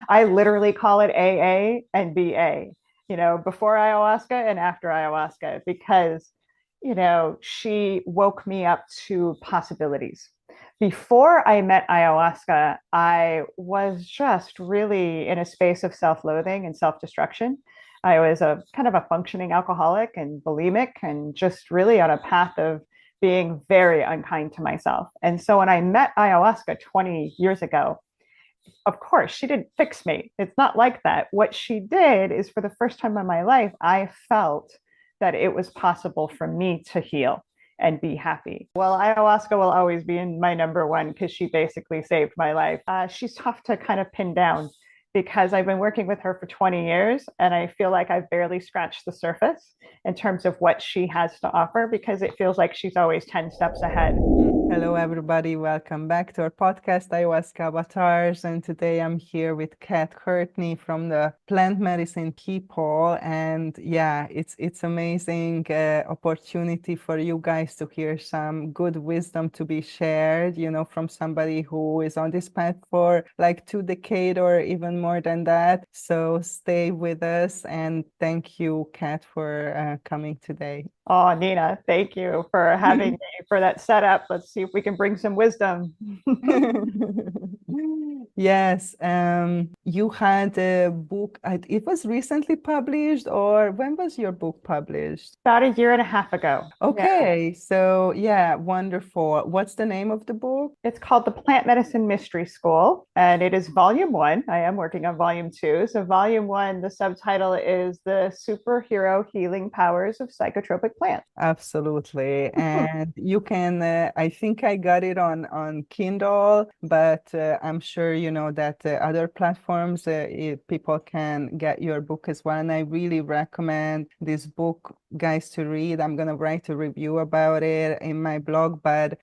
I literally call it AA and BA, before ayahuasca and after ayahuasca, because, she woke me up to possibilities. Before I met ayahuasca, I was just really in a space of self-loathing and self-destruction. I was a kind of a functioning alcoholic and bulimic and just really on a path of being very unkind to myself. And so when I met ayahuasca 20 years ago, of course, she didn't fix me. It's not like that. What she did is for the first time in my life, I felt that it was possible for me to heal and be happy. Well, ayahuasca will always be in my number one because she basically saved my life. She's tough to kind of pin down because I've been working with her for 20 years and I feel like I've barely scratched the surface in terms of what she has to offer because it feels like she's always 10 steps ahead. Hello, everybody. Welcome back to our podcast, Ayahuasca Avatars. And today I'm here with Kat Courtney from the Plant Medicine People. And yeah, it's amazing opportunity for you guys to hear some good wisdom to be shared, from somebody who is on this path for like 2 decades or even more than that. So stay with us. And thank you, Kat, for coming today. Oh, Nina, thank you for having me for that setup. Let's see if we can bring some wisdom. Yes, you had a book. It was recently published, or when was your book published? About a year and a half ago. Yeah. Okay, so yeah, wonderful. What's the name of the book? It's called the Plant Medicine Mystery School, and it is volume one. I am working on volume two. So, volume one, the subtitle is The Superhero Healing Powers of Psychotropic Plants. Absolutely. And you can, I think I got it on Kindle, but I'm sure you know that other platforms, people can get your book as well. And I really recommend this book, guys, to read. I'm going to write a review about it in my blog, but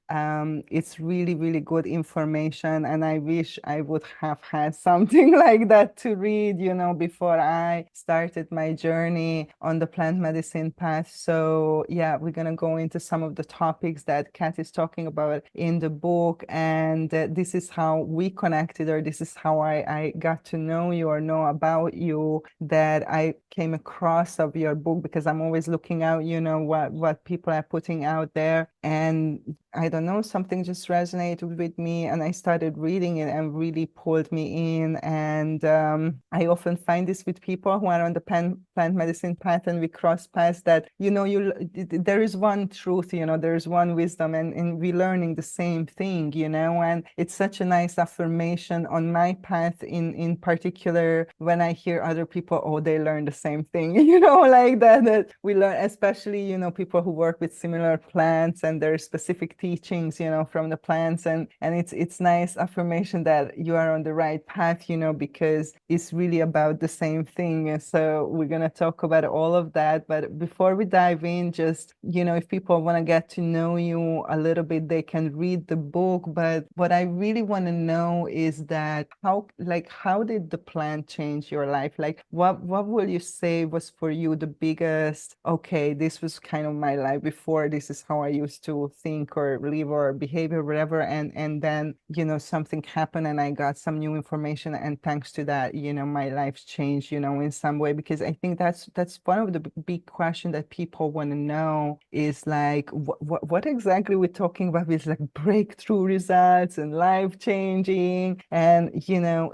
it's really, really good information. And I wish I would have had something like that to read, before I started my journey on the plant medicine path. So yeah, we're going to go into some of the topics that Kat is talking about in the book. And this is how we connected, or this is how I got to know you or know about you, that I came across of your book, because I'm always looking out, what people are putting out there. And I don't know, something just resonated with me and I started reading it and really pulled me in. And I often find this with people who are on the plant medicine path, and we cross paths that, there is one truth, there is one wisdom, and we're learning the same thing, and it's such a nice affirmation on my path in particular when I hear other people, oh, they learn the same thing, like that we learn, especially, people who work with similar plants and their specific teachings, from the plants, and it's nice affirmation that you are on the right path, because it's really about the same thing. And so we're going to talk about all of that. But before we dive in, just, if people want to get to know you a little bit, they can read the book. But what I really want to know is that how did the plant change your life? Like, what will you say was for you the biggest, okay, this was kind of my life before, this is how I used to think or live or behave or whatever, and then something happened and I got some new information, and thanks to that, my life's changed, in some way. Because I think that's one of the big questions that people want to know is like, what exactly we're talking about is like breakthrough results and life changing, and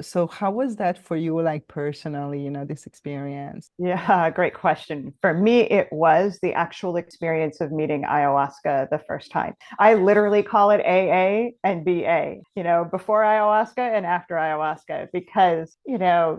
so how was that for you, like personally, this experience? Yeah, great question. For me, it was the actual experience of meeting ayahuasca the first time. I literally call it AA and BA, before ayahuasca and after ayahuasca, because,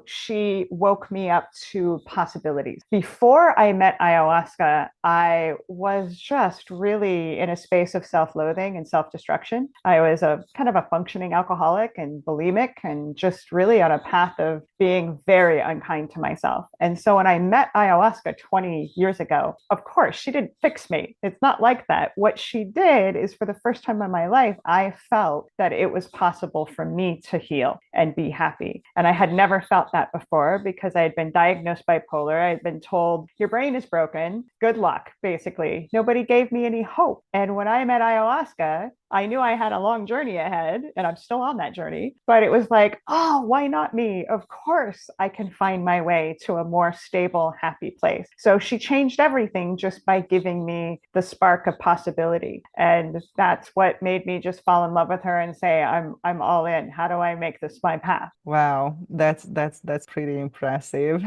she woke me up to possibilities. Before I met ayahuasca, I was just really in a space of self-loathing and self-destruction. I was a kind of a functioning alcoholic and bulimic and just really on a path of being very unkind to myself. And so when I met ayahuasca 20 years ago, of course, she didn't fix me. It's not like that. What she did is for the first time in my life, I felt that it was possible for me to heal and be happy. And I had never felt that before because I had been diagnosed bipolar. I had been told, your brain is broken. Good luck, basically. Nobody gave me any hope. And when I met ayahuasca, ayahuasca, I knew I had a long journey ahead and I'm still on that journey, but it was like, oh, why not me? Of course, I can find my way to a more stable, happy place. So she changed everything just by giving me the spark of possibility. And that's what made me just fall in love with her and say, I'm all in. How do I make this my path? Wow, that's pretty impressive.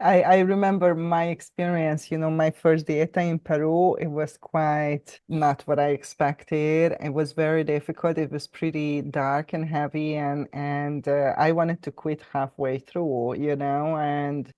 I remember my experience, my first dieta in Peru, it was quite not what I expected. It was very difficult. It was pretty dark and heavy and I wanted to quit halfway through, and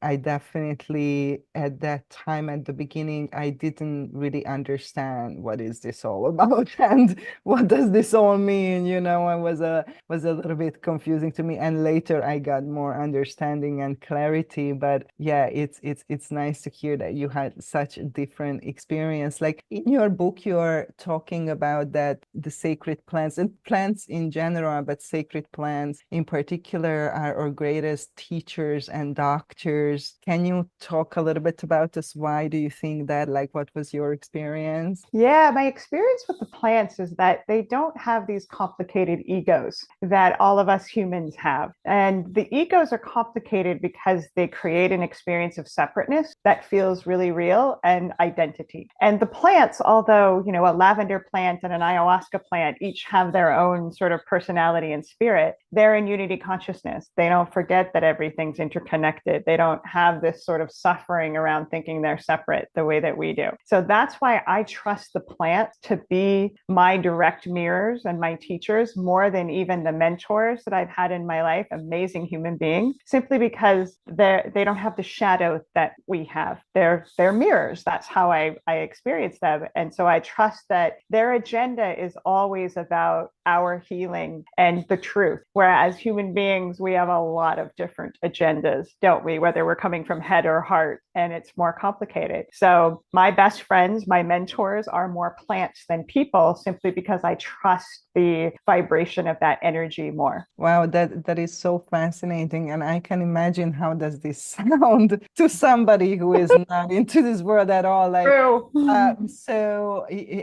I definitely at that time at the beginning I didn't really understand what is this all about and what does this all mean, I was a little bit confusing to me, and later I got more understanding and clarity. But yeah, it's nice to hear that you had such a different experience. Like in your book you're talking about that the sacred plants and plants in general, but sacred plants in particular are our greatest teachers and doctors. Can you talk a little bit about this? Why do you think that? Like, what was your experience? Yeah, my experience with the plants is that they don't have these complicated egos that all of us humans have. And the egos are complicated because they create an experience of separateness that feels really real and identity. And the plants, although, a lavender plant and an ayahuasca plant each have their own sort of personality and spirit, they're in unity consciousness. They don't forget that everything's interconnected. They don't have this sort of suffering around thinking they're separate the way that we do. So that's why I trust the plants to be my direct mirrors and my teachers more than even the mentors that I've had in my life, amazing human beings, simply because they don't have the shadow that we have. They're mirrors. That's how I experience them. And so I trust that their agenda is always about our healing and the truth. Whereas human beings, we have a lot of different agendas, don't we? Whether we're coming from head or heart, and it's more complicated. So my best friends, my mentors are more plants than people simply because I trust the vibration of that energy more. Wow, that is so fascinating. And I can imagine how does this sound to somebody who is not into this world at all. Like, True.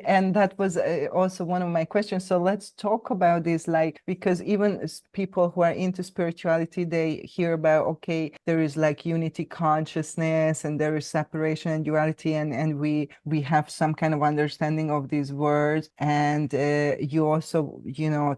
and that was also one of my questions. So let's talk about this, like, because even people who are into spirituality, they hear about, okay, there is like unity consciousness and there is separation and duality, and we have some kind of understanding of these words. And you also,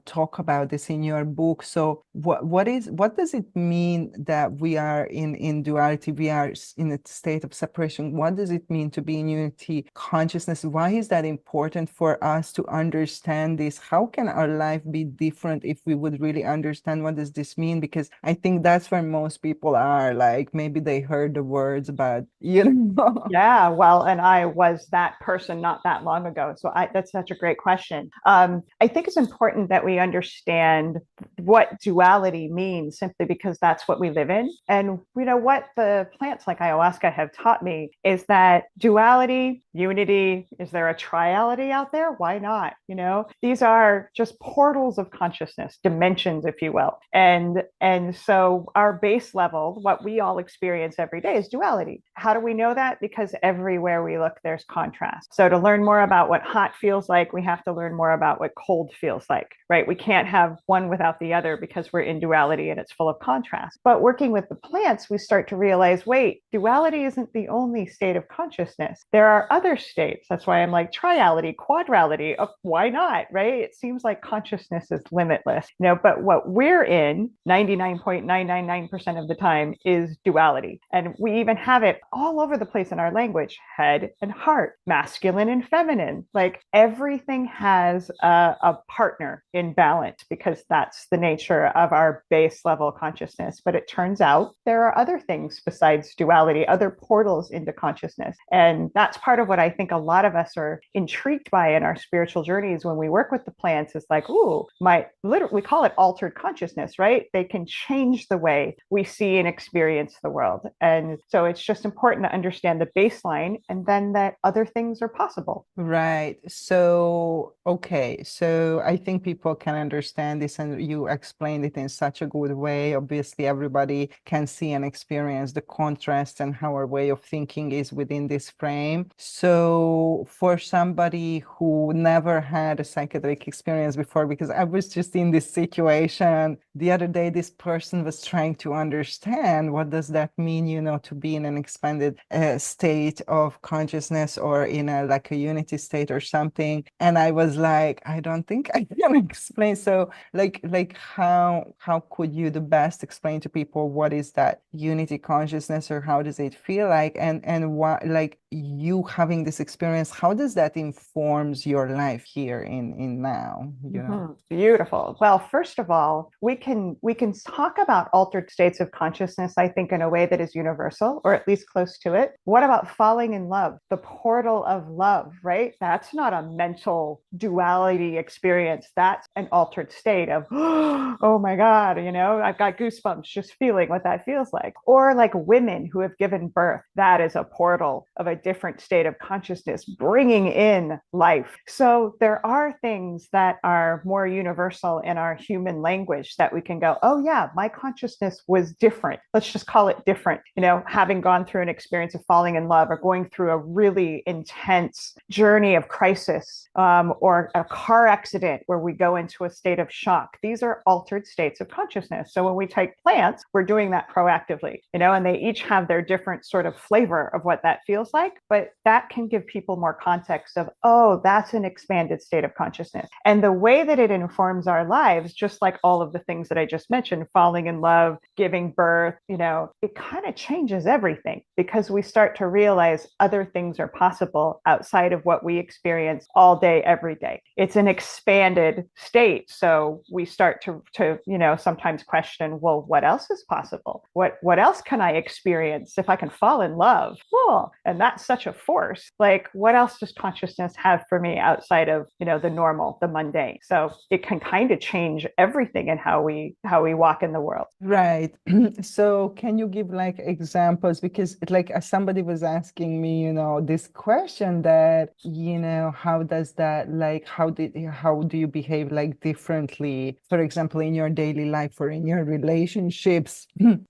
talk about this in your book. So what does it mean that we are in duality? We are in a state of separation. What does it mean to be in unity consciousness? Why is that important for us to understand this? How can our life be different if we would really understand what does this mean? Because I think that's where most people are. Like maybe they heard the words, but Yeah, well, and I was that person not that long ago. So that's such a great question. I think it's important that we understand what duality means simply because that's what we live in. And what the plants like ayahuasca have taught me is that duality, unity, is there a triality out there? Why not? These are just portals of consciousness, dimensions, if you will. And so our base level, what we all experience every day is duality. How do we know that? Because everywhere we look, there's contrast. So to learn more about what hot feels like, we have to learn more about what cold feels like, right? We can't have one without the other because we're in duality and it's full of contrast. But working with the plants, we start to realize, wait, duality isn't the only state of consciousness. There are other states. That's why I'm like triality, quadrality. Why not, right? It seems like consciousness is limitless, but what we're in 99.999% of the time is duality. And we even have it all over the place in our language, head and heart, masculine and feminine. Like everything has a partner in balance because that's the nature of our base level consciousness. But it turns out there are other things besides duality, other portals into consciousness. And that's part of what I think a lot of us are intrigued by in our spiritual journeys when we work with the plants is like, ooh, we call it altered consciousness, right? They can change the way we see and experience the world. And so it's just important to understand the baseline and then that other things are possible. Right. So, okay. So I think people people can understand this, and you explained it in such a good way. Obviously, everybody can see and experience the contrast and how our way of thinking is within this frame. So for somebody who never had a psychedelic experience before, because I was just in this situation the other day, this person was trying to understand what does that mean, to be in an expanded state of consciousness, or in a like a unity state or something. And I was like, I don't think I can explain. So how could you the best explain to people what is that unity consciousness, or how does it feel like, and why, like, you having this experience, how does that informs your life here in now? Beautiful. Well, first of all, we can talk about altered states of consciousness, I think, in a way that is universal, or at least close to it. What about falling in love, the portal of love, right? That's not a mental duality experience. That's an altered state of, oh my God, I've got goosebumps just feeling what that feels like. Or like women who have given birth, that is a portal of a different state of consciousness, bringing in life. So there are things that are more universal in our human language that we can go, oh yeah, my consciousness was different. Let's just call it different. Having gone through an experience of falling in love, or going through a really intense journey of crisis, or a car accident where we go into a state of shock. These are altered states of consciousness. So when we take plants, we're doing that proactively, and they each have their different sort of flavor of what that feels like. But that can give people more context of, oh, that's an expanded state of consciousness. And the way that it informs our lives, just like all of the things that I just mentioned, falling in love, giving birth, it kind of changes everything, because we start to realize other things are possible outside of what we experience all day, every day. It's an expanded state. So we start to sometimes question, well, what else is possible? What else can I experience if I can fall in love? Cool. And that's such a force. Like, what else does consciousness have for me outside of, the normal, the mundane? So it can kind of change everything in how we walk in the world. Right. So can you give like examples? Because like as somebody was asking me, this question that, how does that, like, how do you behave like differently, for example, in your daily life or in your relationships,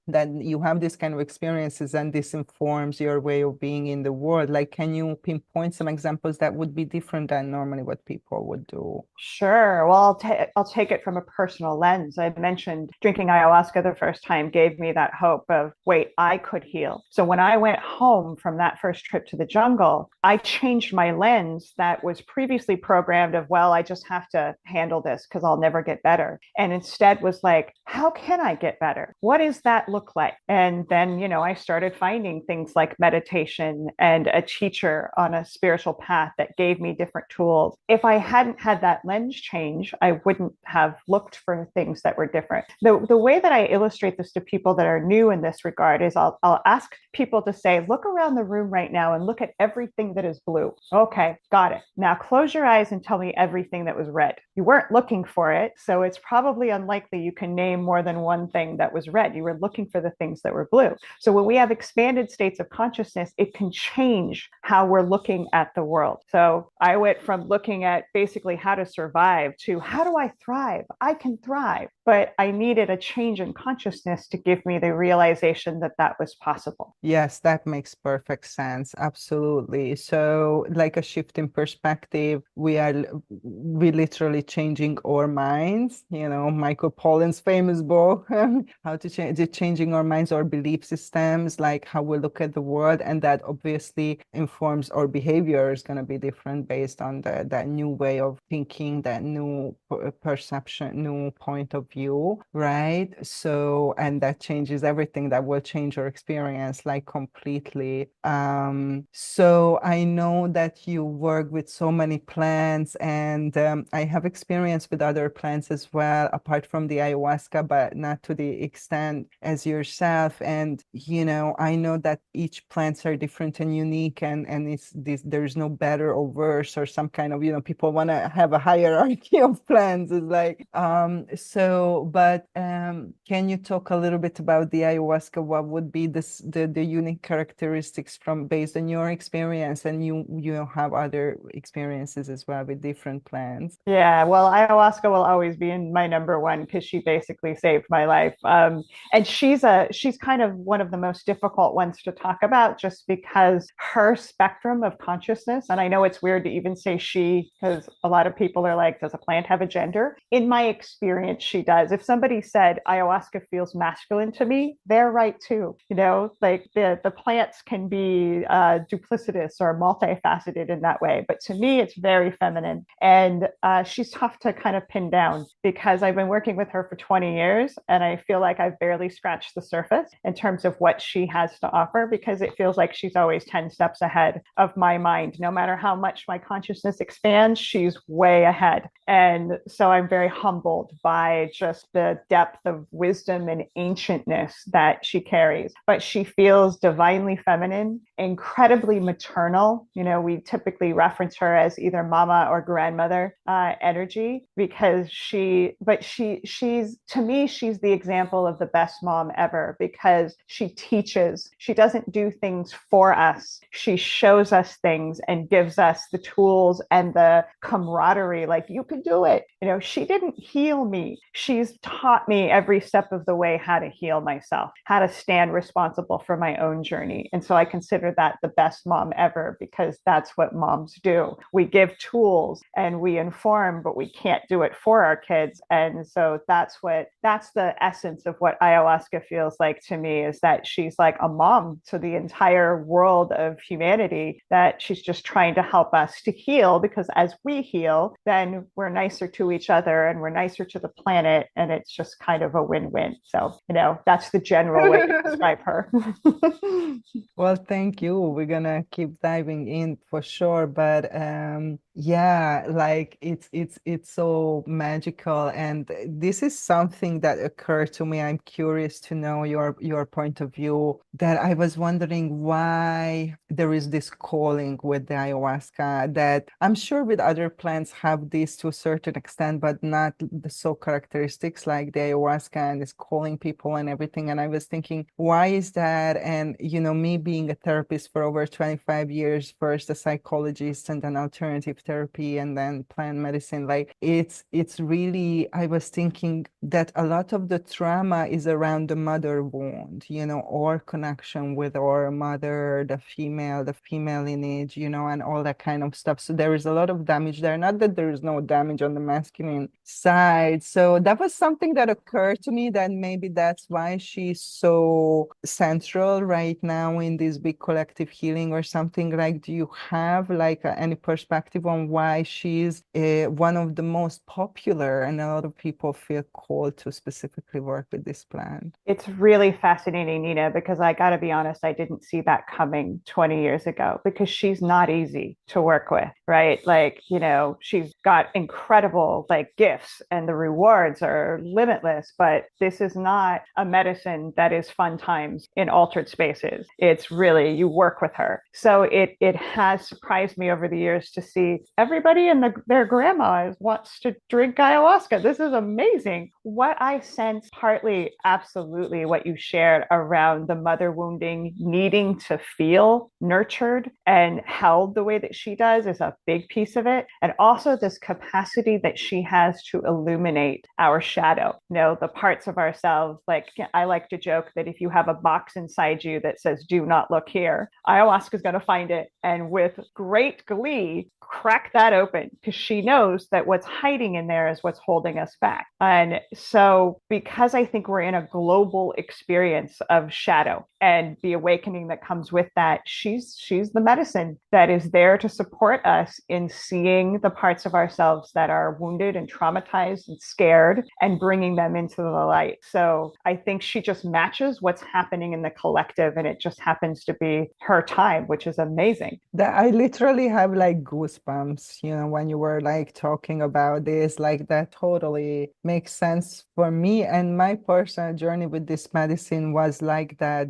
that you have this kind of experiences and this informs your way of being in the world? Like, can you pinpoint some examples that would be different than normally what people would do? Sure. Well, I'll take it from a personal lens. I mentioned drinking ayahuasca the first time gave me that hope of, wait, I could heal. So when I went home from that first trip to the jungle, I changed my lens that was previously programmed of, well, I just have to handle this because I'll never get better. And instead was like, how can I get better? What does that look like? And then, I started finding things like meditation and a teacher on a spiritual path that gave me different tools. If I hadn't had that lens change, I wouldn't have looked for things that were different. The way that I illustrate this to people that are new in this regard is I'll ask people to say, look around the room right now and look at everything that is blue. Okay, got it. Now close your eyes and tell me everything that was red. You weren't looking for it, so it's probably unlikely you can name more than one thing that was red. You were looking for the things that were blue. So when we have expanded states of consciousness, it can change how we're looking at the world. So I went from looking at basically how to survive to how do I thrive? I can thrive. But I needed a change in consciousness to give me the realization that that was possible. Yes, that makes perfect sense. Absolutely. So, like a shift in perspective, we literally changing our minds. Michael Pollan's famous book, How to Change the Changing Our Minds, our belief systems, like how we look at the world, and that obviously informs our behavior is going to be different based on that new way of thinking, that new perception, new point of view, right? So, and that changes everything. That will change your experience like completely. So I know that you work with so many plants, and I have experience with other plants as well, apart from the ayahuasca, but not to the extent as yourself. And I know that each plants are different and unique, and there's no better or worse or some kind of, people want to have a hierarchy of plants. It's like but can you talk a little bit about the ayahuasca? What would be the unique characteristics from based on your experience? And you have other experiences as well with different plants. Yeah, Yeah, well, ayahuasca will always be in my number one because she basically saved my life. And she's kind of one of the most difficult ones to talk about just because her spectrum of consciousness, and I know it's weird to even say she because a lot of people are like, does a plant have a gender? In my experience, she does. If somebody said ayahuasca feels masculine to me, they're right too. You know, like the plants can be duplicitous or multifaceted in that way, but to me, it's very feminine. And she's tough to kind of pin down because I've been working with her for 20 years and I feel like I've barely scratched the surface in terms of what she has to offer because it feels like she's always 10 steps ahead of my mind. No matter how much my consciousness expands, she's way ahead. And so I'm very humbled by just the depth of wisdom and ancientness that she carries. But she feels divinely feminine, incredibly maternal. You know, we typically reference her as either mama or grandmother energy because she's to me, she's the example of the best mom ever because she teaches. She doesn't do things for us. She shows us things and gives us the tools and the camaraderie. Like, you can do it. You know, she didn't heal me. She's taught me every step of the way how to heal myself, how to stand responsible for my own journey. And so I consider that the best mom ever because that's what moms do. We give tools and we inform, but we can't do it for our kids. And so that's the essence of what ayahuasca feels like to me, is that she's like a mom to the entire world of humanity, that she's just trying to help us to heal, because as we heal, then we're nicer to each other and we're nicer to the planet. And it's just kind of a win-win. So, you know, that's the general way to describe her. Well, thank you. We're gonna keep diving in for sure, but yeah, like it's so magical, and this is something that occurred to me. I'm curious to know your point of view. That I was wondering why there is this calling with the ayahuasca that I'm sure with other plants have this to a certain extent, but not the so characteristics like the ayahuasca and is calling people and everything. And I was thinking, why is that? And you know, me being a therapist for over 25 years, first a psychologist and then alternative therapy and then plant medicine, like it's really, I was thinking that a lot of the trauma is around the mother wound, you know, or connection with our mother, the female lineage, you know, and all that kind of stuff. So there is a lot of damage there. Not that there is no damage on the masculine side. So that was something that occurred to me, that maybe that's why she's so central right now in this big collective healing or something. Like, do you have like any perspective on why she's one of the most popular and a lot of people feel called to specifically work with this plant? It's really fascinating, Nina, because I got to be honest, I didn't see that coming 20 years ago because she's not easy to work with, right? Like, you know, she's got incredible like gifts and the rewards are limitless, but this is not a medicine that is fun times in altered spaces. It's really, you work with her. So it has surprised me over the years to see everybody and their grandma wants to drink ayahuasca. This is amazing. What I sense, partly absolutely what you shared around the mother wounding, needing to feel nurtured and held the way that she does, is a big piece of it. And also this capacity that she has to illuminate our shadow, you know, the parts of ourselves. Like, I like to joke that if you have a box inside you that says, do not look here, ayahuasca is going to find it. And with great glee, crack that open, because she knows that what's hiding in there is what's holding us back. And so, because I think we're in a global experience of shadow and the awakening that comes with that, she's the medicine that is there to support us in seeing the parts of ourselves that are wounded and traumatized and scared and bringing them into the light. So I think she just matches what's happening in the collective, and it just happens to be her time, which is amazing. That I literally have like goosebumps, you know, when you were like talking about this, like that totally makes sense for me. And my personal journey with this medicine was like that,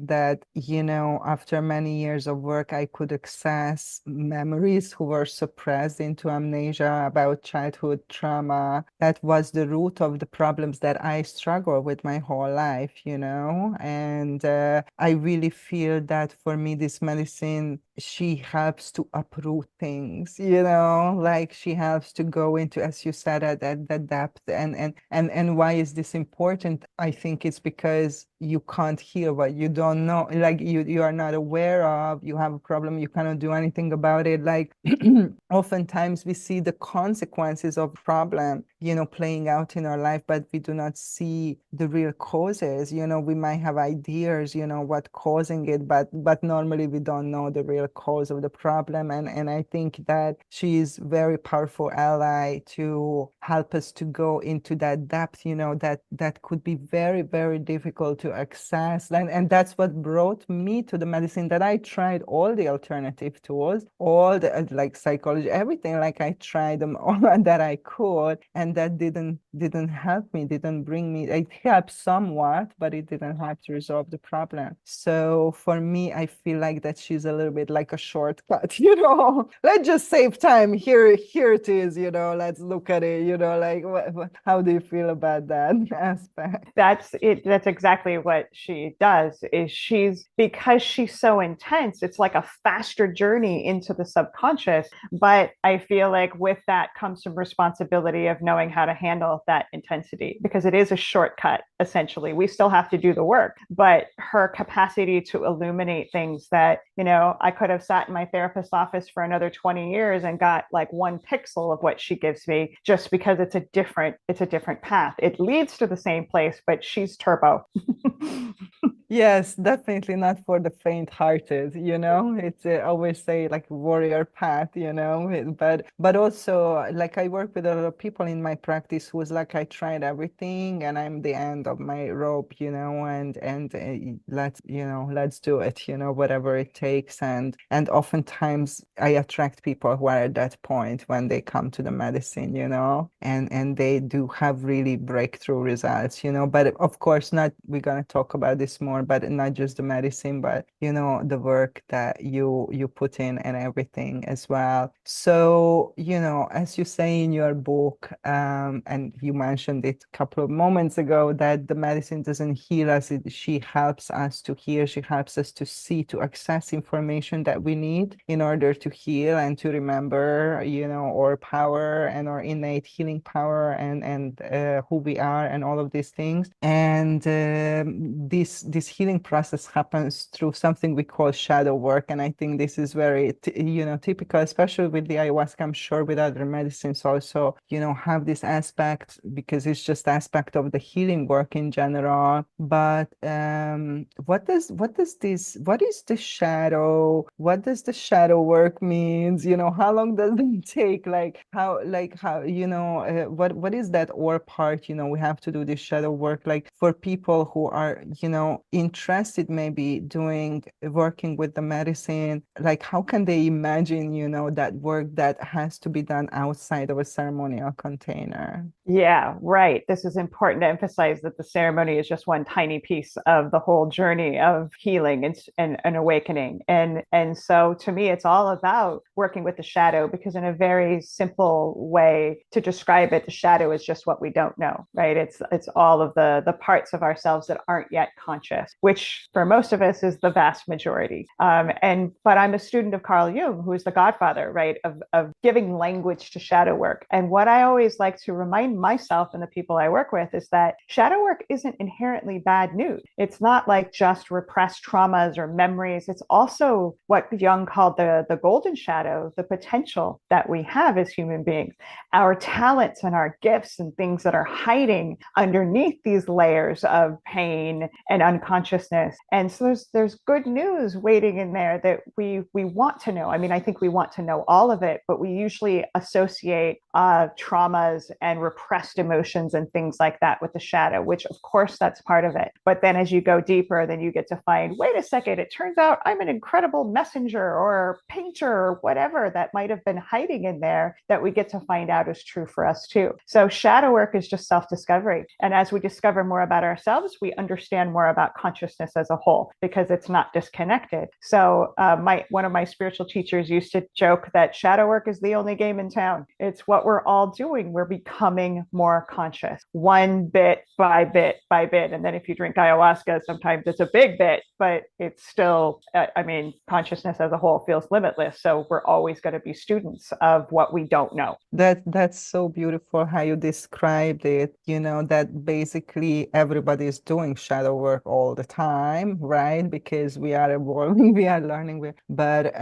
you know, after many years of work, I could access memories who were suppressed into amnesia about childhood trauma. That was the root of the problems that I struggled with my whole life, you know, and I really feel that for me, this medicine she helps to uproot things, you know, like she helps to go into, as you said, at the depth. And why is this important? I think it's because you can't heal what you don't know, like you are not aware of. You have a problem, you cannot do anything about it. Like oftentimes we see the consequences of problem, you know, playing out in our life, but we do not see the real causes. You know, we might have ideas, you know, what causing it, but normally we don't know the real cause of the problem. And I think that she is very powerful ally to help us to go into that depth, you know, that could be very, very difficult to access. And that's what brought me to the medicine, that I tried all the alternative tools, all the like psychology, everything. Like I tried them all that I could, and that didn't help me, didn't bring me. It helped somewhat, but it didn't help to resolve the problem. So for me, I feel like that she's a little bit like a shortcut, you know. Let's just save time. Here it is, you know. Let's look at it, you know. Like, how do you feel about that aspect? That's it. That's exactly what she does. Is she's because she's so intense, it's like a faster journey into the subconscious. But I feel like with that comes some responsibility of knowing how to handle that intensity, because it is a shortcut. Essentially, we still have to do the work, but her capacity to illuminate things that, you know, I could have sat in my therapist's office for another 20 years and got like one pixel of what she gives me, just because it's a different path. It leads to the same place, but she's turbo. Yes, definitely not for the faint-hearted, you know. It's always say like warrior path, you know. But also like I work with a lot of people in my practice who's like I tried everything and I'm the end of my rope, you know, and let's do it, you know, whatever it takes. And oftentimes I attract people who are at that point when they come to the medicine, you know, and they do have really breakthrough results, you know. But of course, not we're gonna talk about this more, but not just the medicine, but you know, the work that you put in and everything as well. So, you know, as you say in your book, and you mentioned it a couple of moments ago, that the medicine doesn't heal us, she helps us to heal, she helps us to see, to access information that we need in order to heal and to remember, you know, our power and our innate healing power and who we are and all of these things. And this healing process happens through something we call shadow work. And I think this is very, you know, typical, especially with the ayahuasca. I'm sure with other medicines also, you know, have this aspect because it's just aspect of the healing work in general. But what is the shadow? What does the shadow work means? You know, how long does it take? How, you know, what is that or part, you know, we have to do this shadow work, like for people who are, you know, interested maybe working with the medicine, like how can they imagine, you know, that work that has to be done outside of a ceremonial container? Yeah, right. This is important to emphasize that the ceremony is just one tiny piece of the whole journey of healing and awakening. And so to me, it's all about working with the shadow, because in a very simple way to describe it, the shadow is just what we don't know, right? It's all of the parts of ourselves that aren't yet conscious, which for most of us is the vast majority. But I'm a student of Carl Jung, who is the godfather, right, of giving language to shadow work. And what I always like to remind myself and the people I work with is that shadow work isn't inherently bad news. It's not like just repressed traumas or memories. It's also what Jung called the golden shadow, the potential that we have as human beings, our talents and our gifts and things that are hiding underneath these layers of pain and unconsciousness. And so there's good news waiting in there that we want to know. I mean, I think we want to know all of it, but we usually associate traumas and repressed emotions and things like that with the shadow, which of course that's part of it. But then as you go deeper, then you get to find, wait a second, it turns out I'm an incredible messenger or painter or whatever that might have been hiding in there that we get to find out is true for us too. So shadow work is just self-discovery. And as we discover more about ourselves, we understand more about consciousness as a whole, because it's not disconnected. So one of my spiritual teachers used to joke that shadow work is the only game in town. It's what we're all doing. We're becoming becoming more conscious, one bit by bit by bit. And then if you drink ayahuasca, sometimes it's a big bit, but it's still, I mean, consciousness as a whole feels limitless. So we're always going to be students of what we don't know. That's so beautiful how you described it, that basically everybody is doing shadow work all the time, right? Because we are evolving, we are learning, but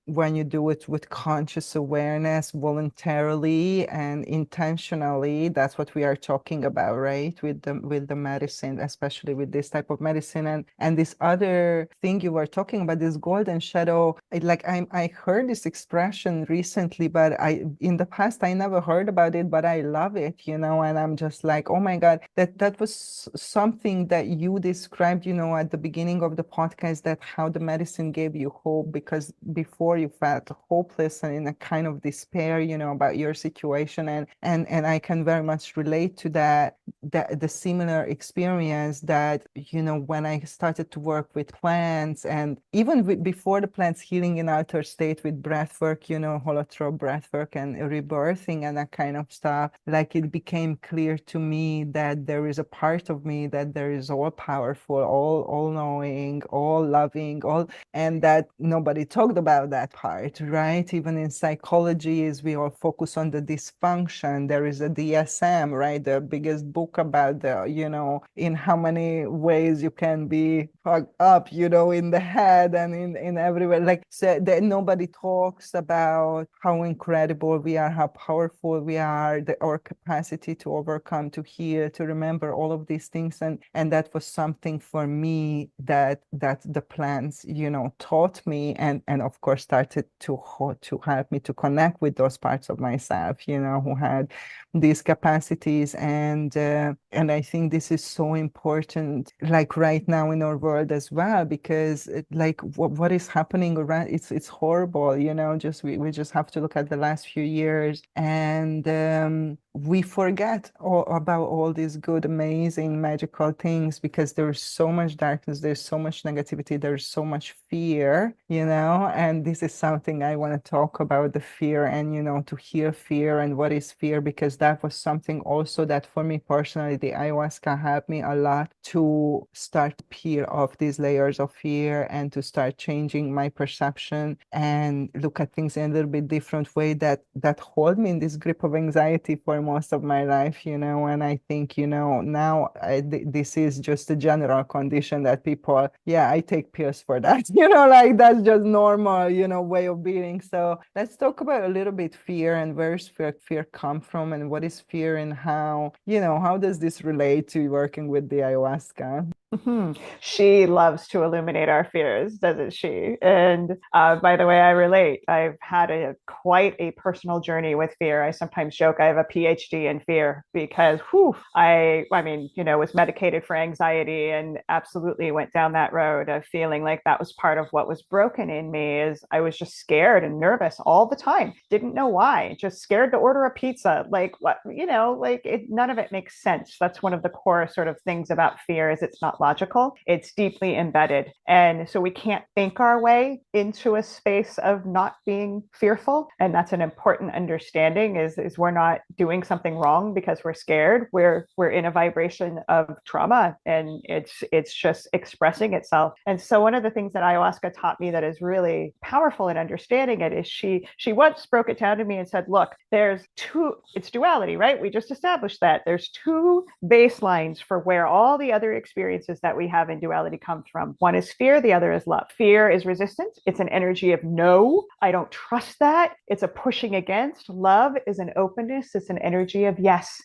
when you do it with conscious awareness, voluntarily and intentionally, that's what we are talking about, right? With the medicine, especially with this type of medicine, and this other thing you were talking about, this golden shadow. I heard this expression recently, but in the past I never heard about it, but I love it, and I'm just like, oh my God, that was something that you described, at the beginning of the podcast, that how the medicine gave you hope, because before you felt hopeless and in a kind of despair, about your situation, and I can very much relate to that the similar experience that, when I started to work with plants, and even before the plants, healing in outer state with breath work, holotrope breath work and rebirthing and that kind of stuff, like it became clear to me that there is a part of me that there is all powerful, all knowing, all loving, and that nobody talked about that part, right? Even in psychology, is we all focus on the dysfunction. There is a DSM, right? The biggest book about in how many ways you can be fucked up, in the head and in everywhere. Like, so that nobody talks about how incredible we are, how powerful we are, our capacity to overcome, to heal, to remember all of these things. And that was something for me that the plants, taught me, and of course started to help me to connect with those parts of myself, who had these capacities. And I think this is so important, like right now in our world as well, because what is happening around, it's horrible, just we just have to look at the last few years, and we forget about all these good, amazing, magical things, because there's so much darkness, there's so much negativity, there's so much fear, and this is something I want to talk about, the fear, and to heal fear and what is fear, because that was something also that for me personally, the ayahuasca helped me a lot to start to peel off these layers of fear and to start changing my perception and look at things in a little bit different way that hold me in this grip of anxiety for most of my life, and I think, now this is just a general condition that people, yeah, I take pills for that, like that's just normal, way of being. So let's talk about a little bit fear, and where's fear come from, and what is fear, and how does this relate to working with the ayahuasca? Mhm. She loves to illuminate our fears, doesn't she? And by the way, I relate. I've had quite a personal journey with fear. I sometimes joke I have a PhD in fear because, I mean, was medicated for anxiety and absolutely went down that road of feeling like that was part of what was broken in me. Is I was just scared and nervous all the time. Didn't know why. Just scared to order a pizza. Like what, none of it makes sense. That's one of the core sort of things about fear, is it's not logical. It's deeply embedded. And so we can't think our way into a space of not being fearful. And that's an important understanding, is we're not doing something wrong because we're scared. We're in a vibration of trauma, and it's just expressing itself. And so one of the things that ayahuasca taught me that is really powerful in understanding it is she once broke it down to me and said, look, it's duality, right? We just established that. There's two baselines for where all the other experiences that we have in duality come from. One is fear, the other is love. Fear is resistance. It's an energy of no, I don't trust that. It's a pushing against. Love is an openness. It's an energy of yes,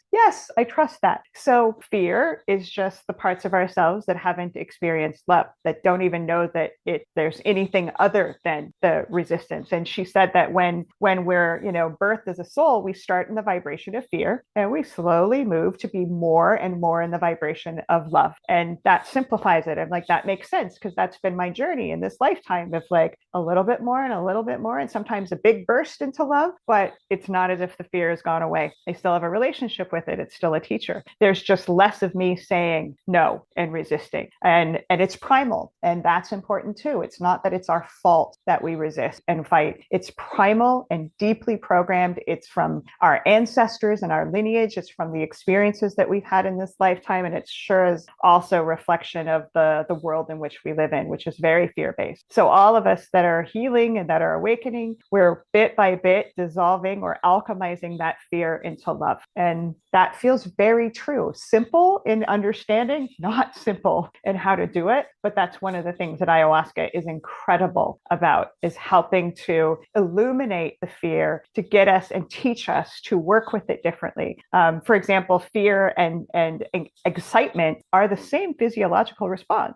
I trust that. So fear is just the parts of ourselves that haven't experienced love, that don't even know that there's anything other than the resistance. And she said that when we're, birthed as a soul, we start in the vibration of fear and we slowly move to be more and more in the vibration of love. And that simplifies it. I'm like, that makes sense, because that's been my journey in this lifetime of like a little bit more and a little bit more, and sometimes a big burst into love, but it's not as if the fear has gone away. I still have a relationship with with it, it's still a teacher. There's just less of me saying no and resisting. And it's primal. And that's important too. It's not that it's our fault that we resist and fight. It's primal and deeply programmed. It's from our ancestors and our lineage. It's from the experiences that we've had in this lifetime. And it sure is also a reflection of the world in which we live in, which is very fear-based. So all of us that are healing and that are awakening, we're bit by bit dissolving or alchemizing that fear into love. And that feels very true. Simple in understanding, not simple in how to do it. But that's one of the things that ayahuasca is incredible about, is helping to illuminate the fear, to get us and teach us to work with it differently. For example, fear and excitement are the same physiological response.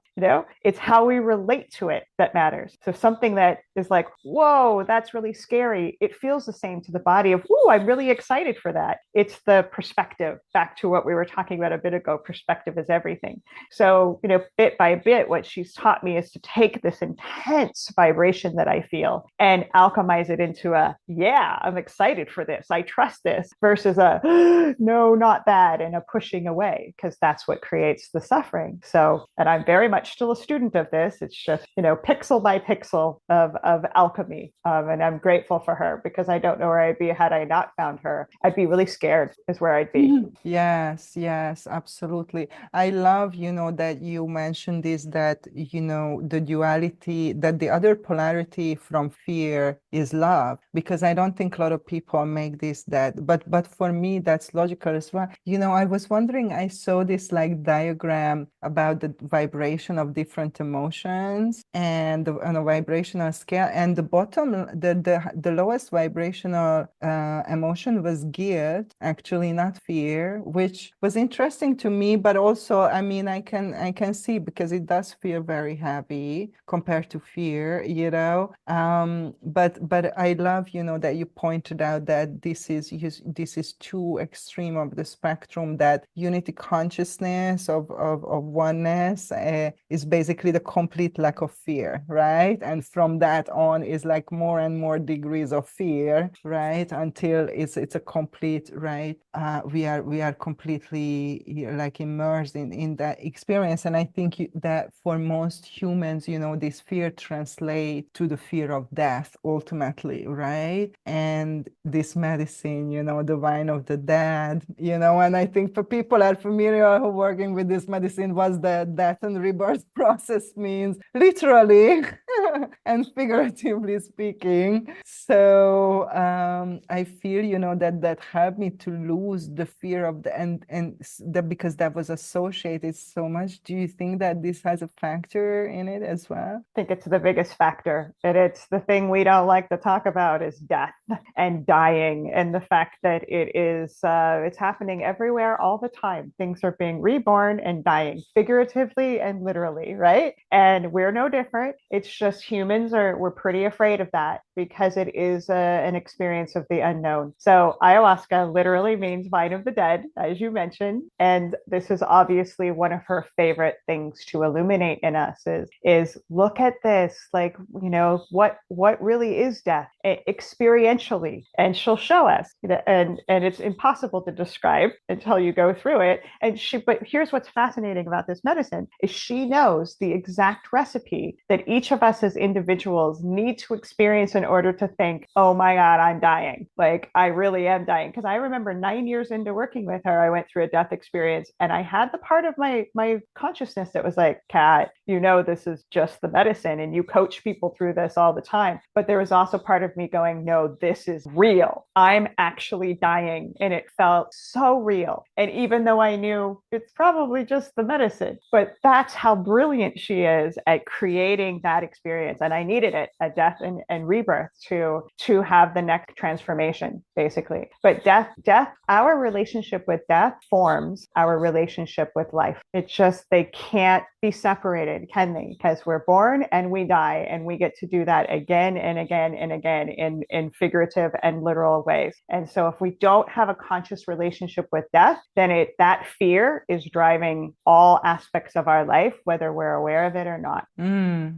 It's how we relate to it that matters. So something that is like, whoa, that's really scary, it feels the same to the body of, whoa, I'm really excited for that. It's the perspective, back to what we were talking about a bit ago. Perspective is everything. So, bit by bit, what she's taught me is to take this intense vibration that I feel and alchemize it into a, yeah, I'm excited for this, I trust this, versus a, no, not that, and a pushing away, because that's what creates the suffering. So, and I'm very much still a student of this. It's just, pixel by pixel of alchemy. And I'm grateful for her, because I don't know where I'd be had I not found her. I'd be really scared is where I'd be. Yes, absolutely. I love, that you mentioned this, that, the duality, that the other polarity from fear is love, because I don't think a lot of people make this but for me, that's logical as well. I was wondering, I saw this like diagram about the vibration of different emotions and on a vibrational scale, and the bottom, the lowest vibrational emotion was guilt, actually, not fear, which was interesting to me. But also, I mean, I can see, because it does feel very heavy compared to fear, but I love, that you pointed out that this is too extreme of the spectrum, that unity consciousness of oneness is basically the complete lack of fear, right? And from that on is like more and more degrees of fear, right? Until it's a complete, right? We are completely like immersed in that experience. And I think that for most humans, this fear translates to the fear of death ultimately, right? And this medicine, the wine of the dead, and I think for people are familiar who are working with this medicine, what the death and rebirth process means, literally and figuratively speaking. So I feel, that helped me to lose the fear of that, because that was associated so much. Do you think that this has a factor in it as well? I think it's the biggest factor. And it's the thing we don't like to talk about, is death and dying, and the fact that it's happening everywhere all the time. Things are being reborn and dying, figuratively and literally, right? And we're no different. It's just we're pretty afraid of that, because it is an experience of the unknown. So ayahuasca literally means vine of the dead, as you mentioned. And this is obviously one of her favorite things to illuminate in us, is look at this, like, what really is death experientially. And she'll show us, and it's impossible to describe until you go through it. But here's what's fascinating about this medicine, is she knows the exact recipe that each of us as individuals need to experience in order to think, oh my God, I'm dying. Like, I really am dying. Because I remember 9 years into working with her, I went through a death experience, and I had the part of my consciousness that was like, Kat, this is just the medicine, and you coach people through this all the time. But there was also part of me going, no, this is real. I'm actually dying. And it felt so real. And even though I knew it's probably just the medicine, but that's how brilliant she is at creating that experience. And I needed it at death and rebirth to have the next transformation, basically. But death, our relationship with death forms our relationship with life. It's just, they can't be separated, can they? Because we're born and we die, and we get to do that again and again and again in figurative and literal ways. And so if we don't have a conscious relationship with death, then that fear is driving all aspects of our life, whether we're aware of it or not.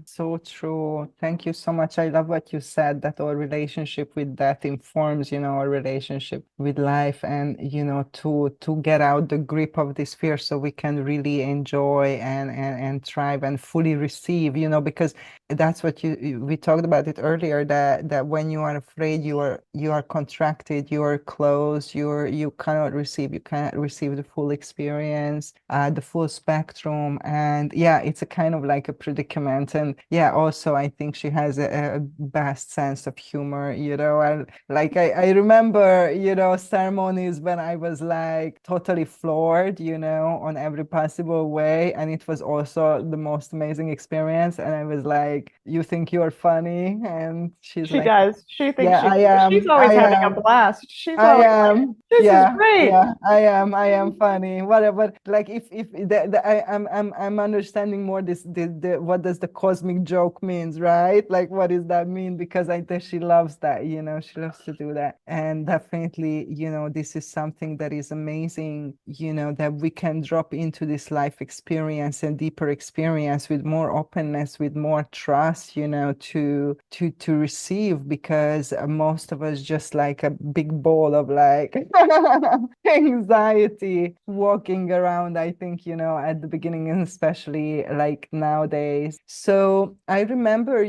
So true. Thank you so much. I love what you said, that our relationship with death informs, our relationship with life. And, to get out the grip of this fear so we can really enjoy and thrive and fully receive, because that's what we talked about it earlier, that when you are afraid, you are contracted, you are closed, you cannot receive the full experience, the full spectrum. And yeah, it's a kind of like a predicament. And yeah, also I think she has a vast sense of humor, and like I remember, ceremonies when I was like totally floored, on every possible way. And it was also the most amazing experience. And I was like, you think you're funny? And she's She like, does. She thinks yeah, she's she's always I having a am. blast. She's I always like, am, this is great. I am funny. Whatever. Like if I'm understanding more the what does the cosmic joke means, right? Like what does that mean? Because I think she loves that, she loves to do that. And definitely, this is something that is amazing, that we can drop into this life experience and deeper experience with more openness, with more trust, to receive, because most of us just like a big ball of like anxiety walking around, I think, at the beginning, and especially like nowadays. So I remember,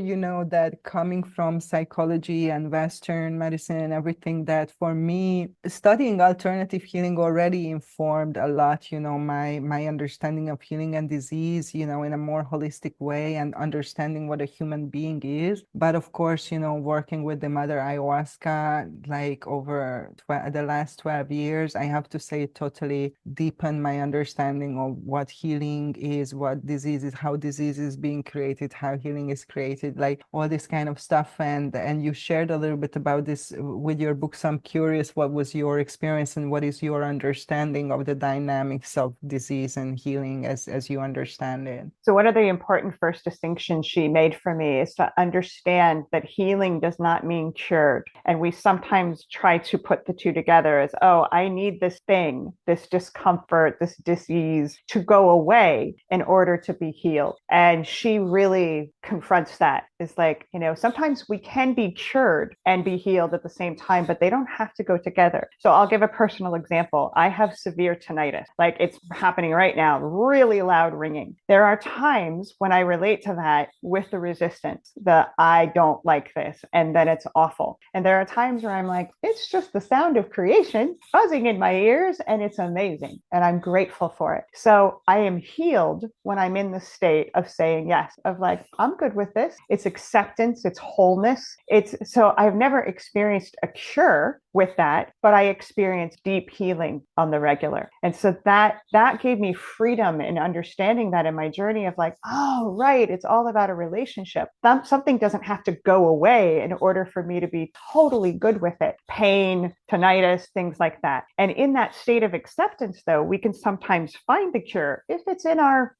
that coming from psychology and Western medicine and everything, that for me, studying alternative healing already informed a lot, my understanding of healing and disease, in a more holistic way, and understanding what a human being is. But of course, working with the Mother Ayahuasca, like over the last 12 years, I have to say it totally deepened my understanding of what healing is, what disease is, how disease is being created, how healing is created, like all this kind of stuff. And you shared a little bit about this with your book. So I'm curious, what was your experience and what is your understanding of the dynamics of disease and healing as you understand it? So, one of the important first distinctions she made for me is to understand that healing does not mean cured. And we sometimes try to put the two together as, oh, I need this thing, this discomfort, this disease to go away in order to be healed. And she really confronts that. It's like, sometimes we can be cured and be healed at the same time, but they don't have to go together. So, I'll give a personal example. I have severe tinnitus, like it's happening right now, really loud ringing. There are times when I relate to that with the resistance, the I don't like this, and then it's awful. And there are times where I'm like, it's just the sound of creation buzzing in my ears, and it's amazing. And I'm grateful for it. So I am healed when I'm in the state of saying yes, of like, I'm good with this. It's acceptance, it's wholeness. So I've never experienced a cure with that, but I experienced deep healing on the regular. And so that gave me freedom in understanding that in my journey of like, oh, right, it's all about a relationship. Something doesn't have to go away in order for me to be totally good with it. Pain, tinnitus, things like that. And in that state of acceptance, though, we can sometimes find the cure if it's in our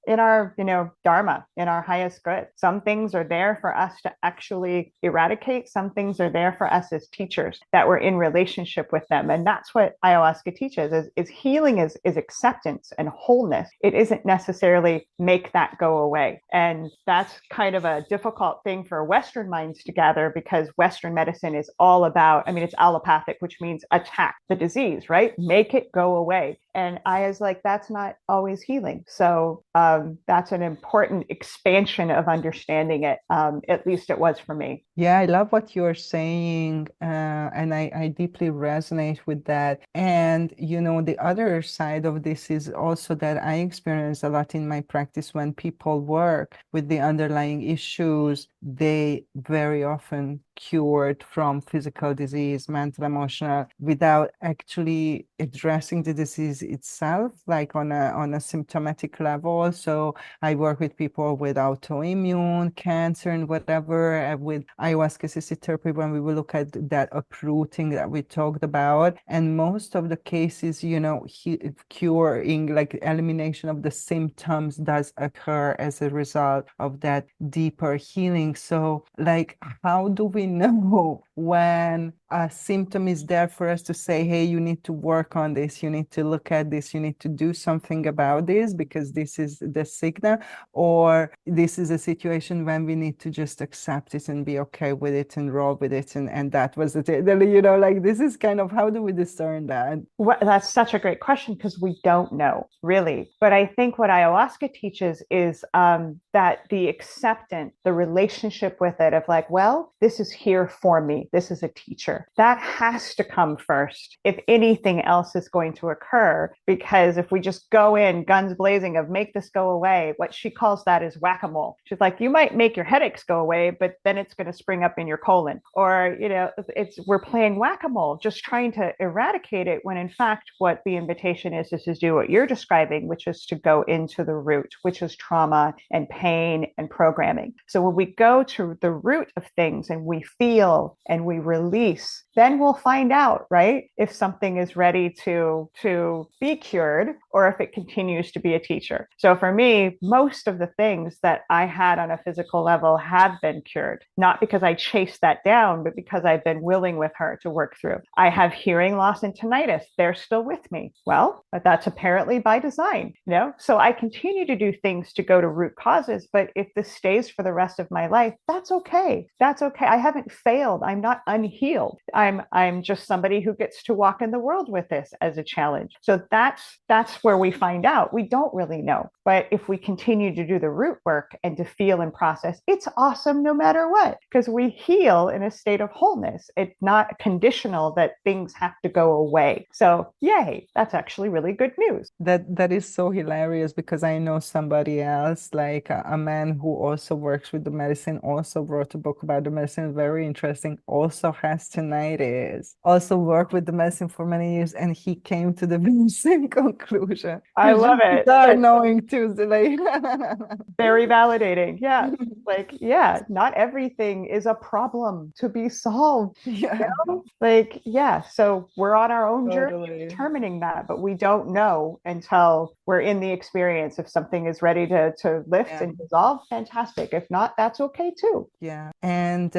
dharma, in our highest good. Some things are there for us to actually eradicate. Some things are there for us as teachers, that we're in relationship with them. And that's what ayahuasca teaches is healing is acceptance and wholeness. It isn't necessarily make that go away. And that's kind of a difficult thing for Western minds to gather, because Western medicine is all about, it's allopathic, which means attack the disease, right? Make it go away. And I was like, that's not always healing. So that's an important expansion of understanding it. At least it was for me. Yeah, I love what you're saying, and I deeply resonate with that. And the other side of this is also that I experience a lot in my practice when people work with the underlying issues, they very often cured from physical disease, mental, emotional, without actually addressing the disease itself, like on a symptomatic level. So I work with people with autoimmune, cancer, and whatever, with ayahuasca assisted therapy, when we will look at that uprooting that we talked about. And most of the cases, curing, like elimination of the symptoms, does occur as a result of that deeper healing. So, like, how do we know when a symptom is there for us to say, hey, you need to work on this, you need to look at this, you need to do something about this because this is the signal, or this is a situation when we need to just accept it and be okay with it and roll with it, and that was it. Like this is kind of, how do we discern that? Well, that's such a great question because we don't know really. But I think what ayahuasca teaches is that the acceptance, the relationship with it of like, well, this is here for me. This is a teacher. That has to come first if anything else is going to occur. Because if we just go in guns blazing of make this go away, what she calls that is whack-a-mole. She's like, you might make your headaches go away, but then it's going to spring up in your colon. Or, we're playing whack-a-mole, just trying to eradicate it when in fact, what the invitation is to do what you're describing, which is to go into the root, which is trauma and pain and programming. So when we go to the root of things and we feel and we release, then we'll find out, right? If something is ready to be cured or if it continues to be a teacher. So for me, most of the things that I had on a physical level have been cured, not because I chased that down, but because I've been willing with her to work through. I have hearing loss and tinnitus. They're still with me. Well, that's apparently by design, So I continue to do things to go to root causes, but if this stays for the rest of my life, that's okay. That's okay. I haven't failed. I'm not unhealed. I'm just somebody who gets to walk in the world with this as a challenge. So that's where we find out. We don't really know. But if we continue to do the root work and to feel and process, it's awesome no matter what, because we heal in a state of wholeness. It's not conditional that things have to go away. So yay, that's actually really good news. That is so hilarious because I know somebody else, like a man who also works with the medicine, also wrote a book about the medicine, very interesting, also has tinnitus, also worked with the medicine for many years, and he came to the same conclusion. I love it. Start knowing too. Like very validating. Yeah. Like, yeah, not everything is a problem to be solved. Yeah. Like, yeah. So we're on our own Totally. journey determining that, but we don't know until we're in the experience. If something is ready to lift and dissolve, fantastic. If not, that's okay too. Yeah. And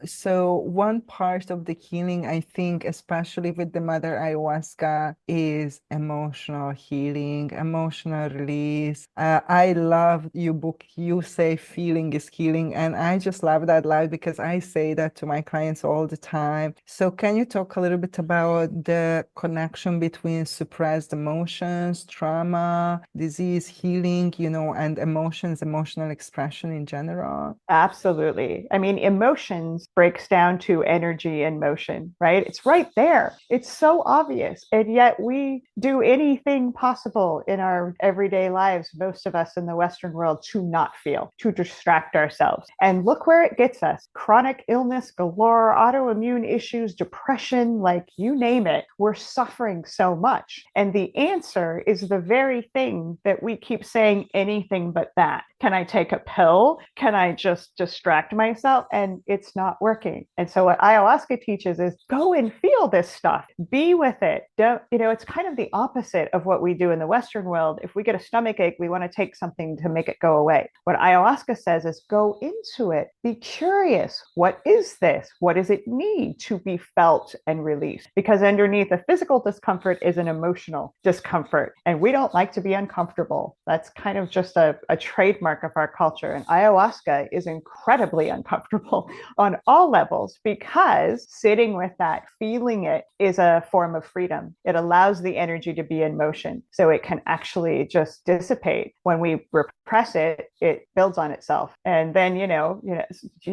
so one part of the healing, I think, especially with the Mother Ayahuasca, is emotional healing, emotional release. I love your book. You say feeling is healing. And I just love that line because I say that to my clients all the time. So can you talk a little bit about the connection between suppressed emotions, trauma, disease, healing, and emotions, emotional expression in general? Absolutely. I mean, emotions breaks down to energy and motion, right? It's right there. It's so obvious. And yet we do anything possible in our everyday lives, most of us in the Western world, to not feel, to distract ourselves. And look where it gets us. Chronic illness galore, autoimmune issues, depression, like you name it. We're suffering so much. And the answer is the very thing that we keep saying, anything but that. Can I take a pill? Can I just distract myself? And it's not working. And so what ayahuasca teaches is go and feel this stuff. Be with it. Don't, it's kind of the opposite of what we do in the Western world. If we get a stomach ache, we want to take something to make it go away. What ayahuasca says is go into it. Be curious. What is this? What does it need to be felt and released? Because underneath the physical discomfort is an emotional discomfort. And we don't like to be uncomfortable. That's kind of just a trademark of our culture. And ayahuasca is incredibly uncomfortable on all levels because sitting with that, feeling it, is a form of freedom. It allows the energy to be in motion. So it can actually just dissipate. When we repress it, it builds on itself. And then,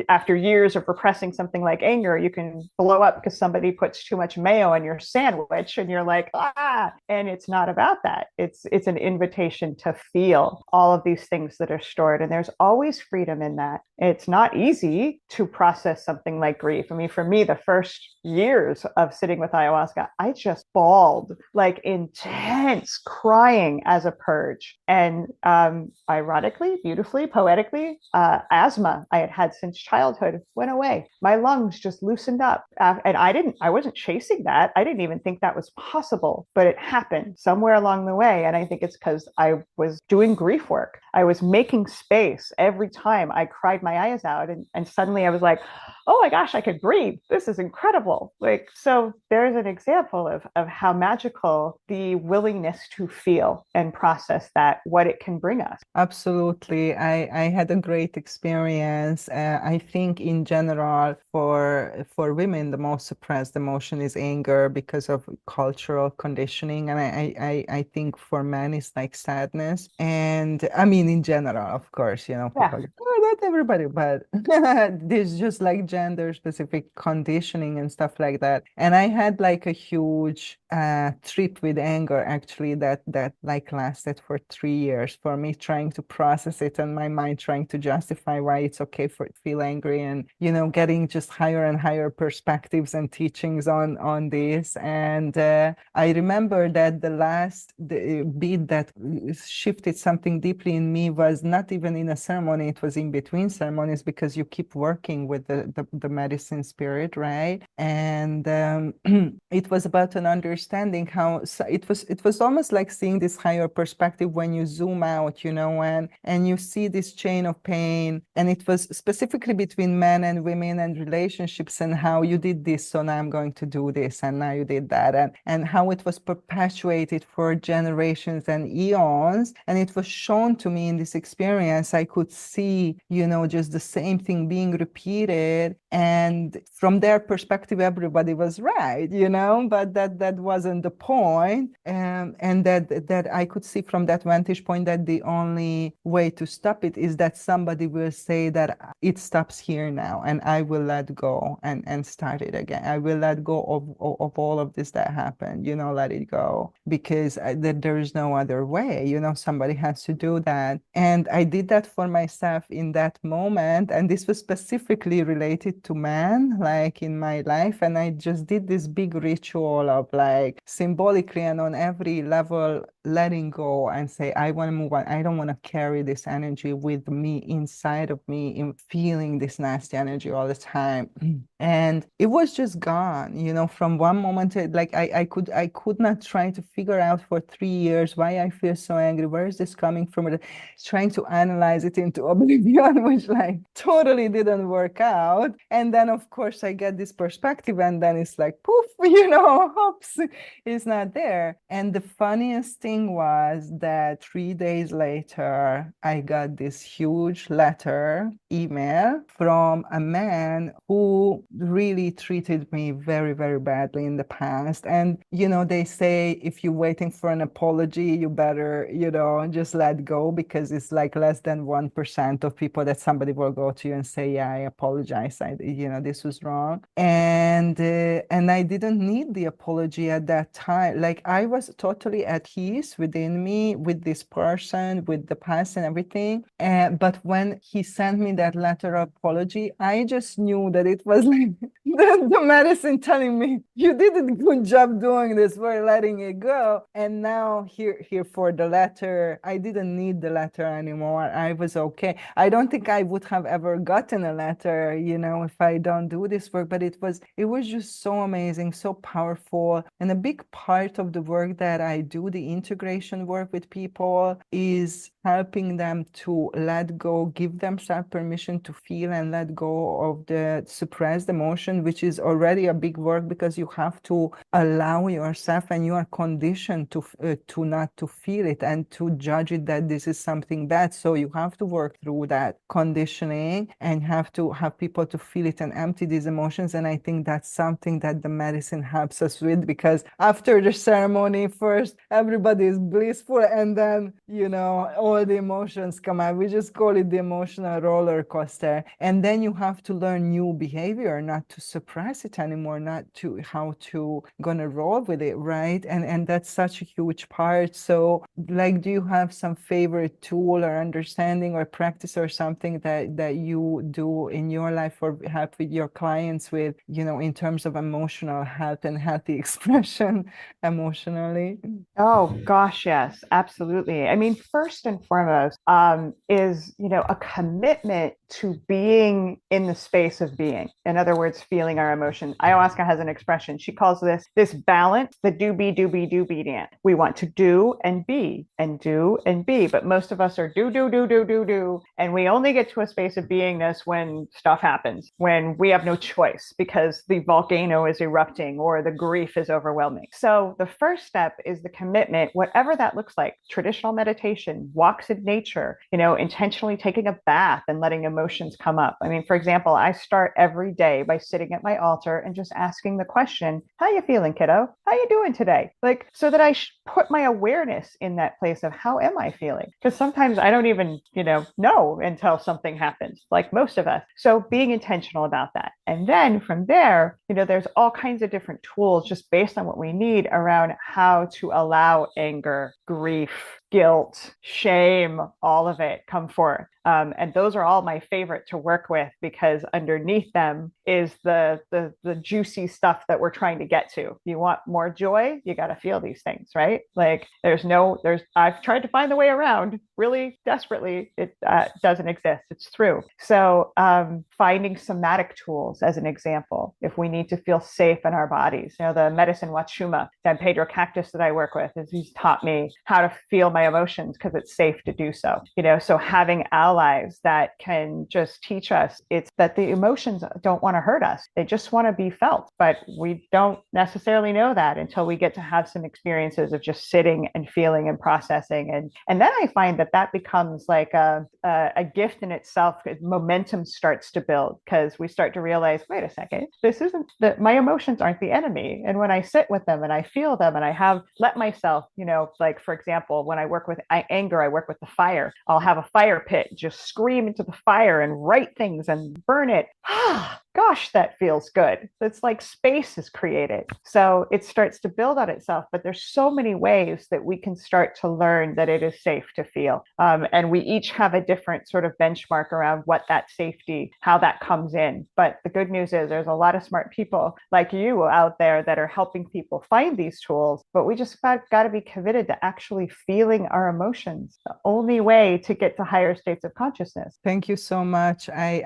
after years of repressing something like anger, you can blow up because somebody puts too much mayo on your sandwich and you're like, and it's not about that. It's an invitation to feel all of these things that are stored. And there's always freedom in that. It's not easy to process something like grief. I mean, for me, the first years of sitting with ayahuasca, I just bawled, like intense crying as a purge. And ironically, beautifully, poetically, asthma I had had since childhood went away. My lungs just loosened up. And I wasn't chasing that. I didn't even think that was possible, but it happened somewhere along the way. And I think it's because I was doing grief work. I was making space every time I cried my eyes out. And suddenly I was like, oh my gosh, I could breathe. This is incredible. Like, so there's an example of how magical the willingness to feel and process that, what it can bring us. Absolutely. I had a great experience. I think in general for women, the most suppressed emotion is anger because of cultural conditioning. And I think for men it's like sadness. And I mean in general, of course, Yeah. people go, oh, not everybody, but there's just like gender specific conditioning and stuff like that. And I had like a huge trip with anger actually that like lasted for 3 years for me trying to process it and my mind trying to justify why it's okay for it to feel angry and getting just higher and higher perspectives and teachings on this. And I remember that the beat that shifted something deeply in me was not even in a ceremony, it was in between ceremonies because you keep working with the medicine spirit, right? And it was about an understanding how it was almost like seeing this higher perspective when you zoom out, and you see this chain of pain. And it was specifically between men and women and relationships and how you did this, so now I'm going to do this, and now you did that, and how it was perpetuated for generations and eons. And it was shown to me in this experience. I could see, just the same thing being repeated. And from their perspective, everybody was right, but that wasn't the point. And that I could see from that vantage point that the only way to stop it is that somebody will say that it stops here now, and I will let go and start it again. I will let go of all of this that happened, let it go, because there is no other way, somebody has to do that. And I did that for myself in that moment. And this was specifically related to men, like in my life. And I just did this big ritual of like symbolically and on every level letting go and say, I want to move on. I don't want to carry this energy with me inside of me in feeling this nasty energy all the time. And it was just gone, from one moment to, like I could not try to figure out for 3 years why I feel so angry. Where is this coming from? Trying to analyze it into oblivion, which like totally didn't work out. And then of course I get this perspective and then it's like poof, oops, it's not there. And the funniest thing was that 3 days later, I got this huge email from a man who really treated me very, very badly in the past. And, they say if you're waiting for an apology, you better, just let go, because it's like less than 1% of people that somebody will go to you and say, yeah, I apologize. This was wrong. And I didn't need the apology at that time. Like I was totally at peace within me with this person, with the past and everything. But when he sent me that letter of apology, I just knew that it was like the medicine telling me, you did a good job doing this, we're letting it go. And now here for the letter. I didn't need the letter anymore. I was okay. I don't think I would have ever gotten a letter, if I don't do this work. But it was just so amazing, so powerful. And a big part of the work that I do, the integration work with people, is helping them to let go, give themselves permission to feel and let go of the suppressed emotion, which is already a big work, because you have to allow yourself, and you are conditioned to not to feel it and to judge it that this is something bad. So you have to work through that conditioning and have to have people to feel it and empty these emotions. And I think that's something that the medicine helps us with, because after the ceremony, first everybody is blissful, and then all the emotions come out. We just call it the emotional roller coaster. And then you have to learn new behavior, not to suppress it anymore, not to how to gonna roll with it, right? And that's such a huge part. So like, do you have some favorite tool or understanding or practice or something that you do in your life or help with your clients with, in terms of emotional health and healthy expression emotionally? Oh gosh, yes, absolutely. I mean, first and foremost, is a commitment to being in the space of being. In other words, feeling our emotion. Ayahuasca has an expression. She calls this balance, the do be dance. We want to do and be and do and be, but most of us are do, and we only get to a space of beingness when stuff happens, when we have no choice because the volcano is erupting or the grief is overwhelming. So the first step is the commitment, whatever that looks like. Traditional meditation, walks in nature, intentionally taking a bath and letting emotions come up. I mean, for example, I start every day by sitting at my altar and just asking the question, how you feeling, kiddo? How you doing today? Like, so that I put my awareness in that place of how am I feeling? Because sometimes I don't even, know until something happens, like most of us. So being intentional about that. And then from there, there's all kinds of different tools just based on what we need around how to allow anger, grief, guilt, shame, all of it come forth. And those are all my favorite to work with because underneath them is the juicy stuff that we're trying to get to. You want more joy, you got to feel these things, right? Like I've tried to find the way around really desperately. It doesn't exist. It's through. So finding somatic tools as an example, if we need to feel safe in our bodies, the medicine Wachuma, San Pedro cactus that I work with, he's taught me how to feel my emotions because it's safe to do so. So having allies that can just teach us, it's that the emotions don't want to hurt us. They just want to be felt, but we don't necessarily know that until we get to have some experiences of just sitting and feeling and processing. And then I find that becomes like a gift in itself. Momentum starts to build because we start to realize, wait a second, this isn't that my emotions aren't the enemy. And when I sit with them and I feel them and I have let myself, like for example, when I work with anger, I work with the fire. I'll have a fire pit, just scream into the fire and write things and burn it. Gosh, that feels good. It's like space is created. So it starts to build on itself, but there's so many ways that we can start to learn that it is safe to feel. And we each have a different sort of benchmark around what that safety, how that comes in. But the good news is there's a lot of smart people like you out there that are helping people find these tools, but we just got to be committed to actually feeling our emotions. The only way to get to higher states of consciousness. Thank you so much. I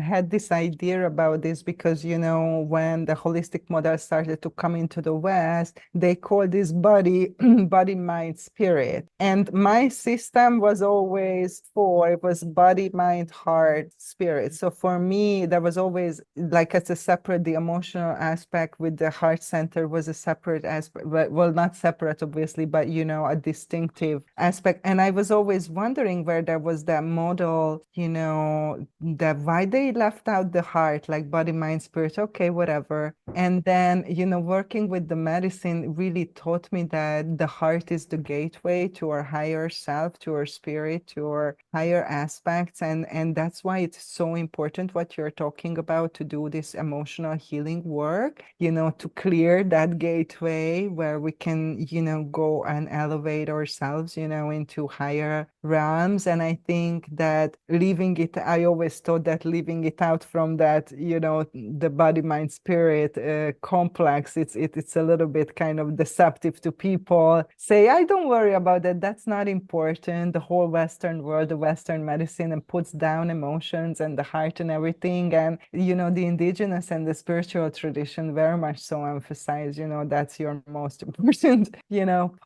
had this idea about this because, when the holistic model started to come into the West, they call this body, mind, spirit. And my system was always it was body, mind, heart, spirit. So for me, there was always like as a separate, the emotional aspect with the heart center was a separate aspect. Well, not separate, obviously, but, a distinctive aspect. And I was always wondering where there was that model, that why they left out the heart, like body, mind, spirit, okay, whatever. And then, working with the medicine really taught me that the heart is the gateway to our higher self, to our spirit, to our higher aspects. And that's why it's so important what you're talking about, to do this emotional healing work, to clear that gateway where we can, go and elevate ourselves, into higher realms. And I think that I always thought that leaving it out from that, the body, mind, spirit complex, it's a little bit kind of deceptive to people. Say, I don't worry about that. That's not important. The whole Western world, the Western medicine, and puts down emotions and the heart and everything. And, the indigenous and the spiritual tradition very much so emphasize, that's your most important,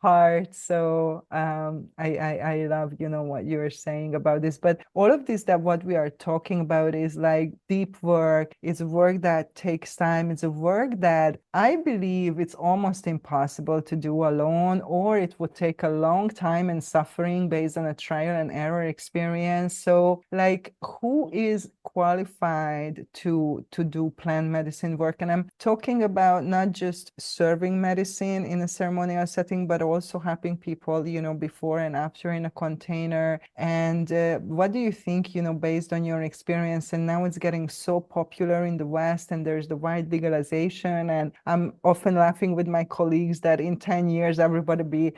part. So I love, what you're saying about this. But all of this, that what we are talking about is like deep work. It's work that takes time. It's a work that I believe it's almost impossible to do alone, or it would take a long time and suffering based on a trial and error experience. So like, who is qualified to do plant medicine work? And I'm talking about not just serving medicine in a ceremonial setting, but also helping people, before and after in a container. And what do you think, based on your experience? And now it's getting so popular in the West, and there's the wide legalization. And I'm often laughing with my colleagues that in 10 years, everybody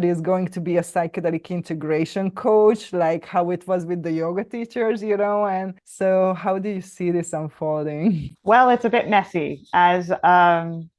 is going to be a psychedelic integration coach, like how it was with the yoga teachers, And so how do you see this unfolding? Well, it's a bit messy as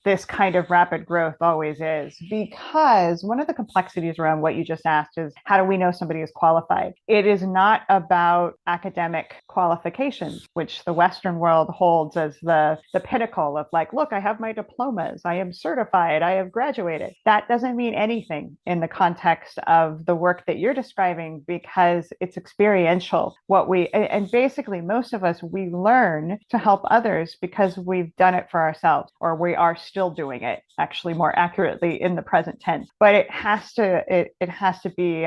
this kind of rapid growth always is, because one of the complexities around what you just asked is, how do we know somebody is qualified? It is not about academic qualifications, which the Western world holds as the pinnacle of like, look, I have my diplomas, I am certified, I have graduated. That doesn't mean anything in the context of the work that you're describing, because it's experiential. And basically most of us, we learn to help others because we've done it for ourselves, or we are still doing it, actually more accurately in the present tense. But it has to be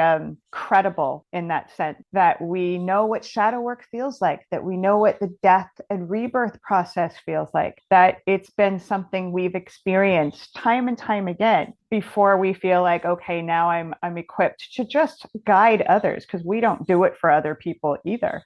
credible in that sense, that we know what shadow work feels like, that we know what the death and rebirth process feels like, that it's been something we've experienced time and time again before we feel like, okay, now I'm equipped to just guide others, because we don't do it for other people either.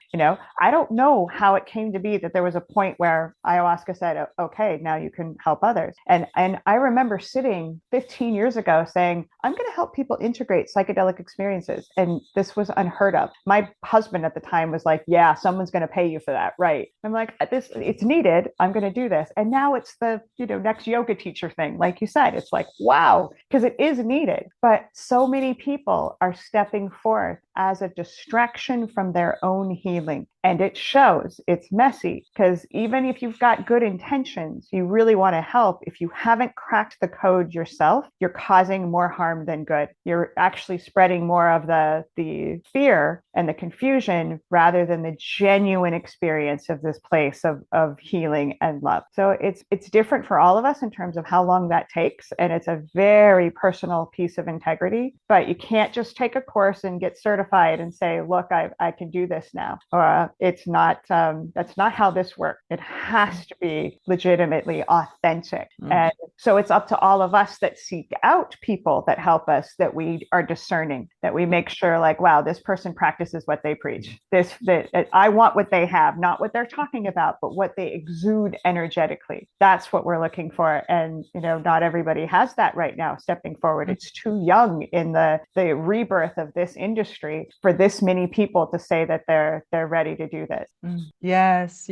I don't know how it came to be that there was a point where ayahuasca said, okay, now you can help others. And I remember sitting 15 years ago saying, I'm going to help people integrate psychedelic experiences. And this was unheard of. My husband at the time was like, yeah, someone's going to pay you for that. Right. I'm like, it's needed. I'm going to do this. And now it's the, next yoga teacher thing. Like you said, it's like, wow, because it is needed. But so many people are stepping forth as a distraction from their own healing. And it shows. It's messy, because even if you've got good intentions, you really want to help. If you haven't cracked the code yourself, you're causing more harm than good. You're actually spreading more of the fear and the confusion rather than the genuine experience of this place of healing and love. So it's different for all of us in terms of how long that takes. And it's a very personal piece of integrity, but you can't just take a course and get certified and say, look, I can do this now. Or it's not, that's not how this works. It has to be legitimately authentic. And so it's up to all of us that seek out people that help us, that we are discerning, that we make sure like, wow, this person practices what they preach. That I want what they have, not what they're talking about, but what they exude energetically. That's what we're looking for. And, not everybody has that right now stepping forward. It's too young in the rebirth of this industry for this many people to say that they're ready to do this. Yes.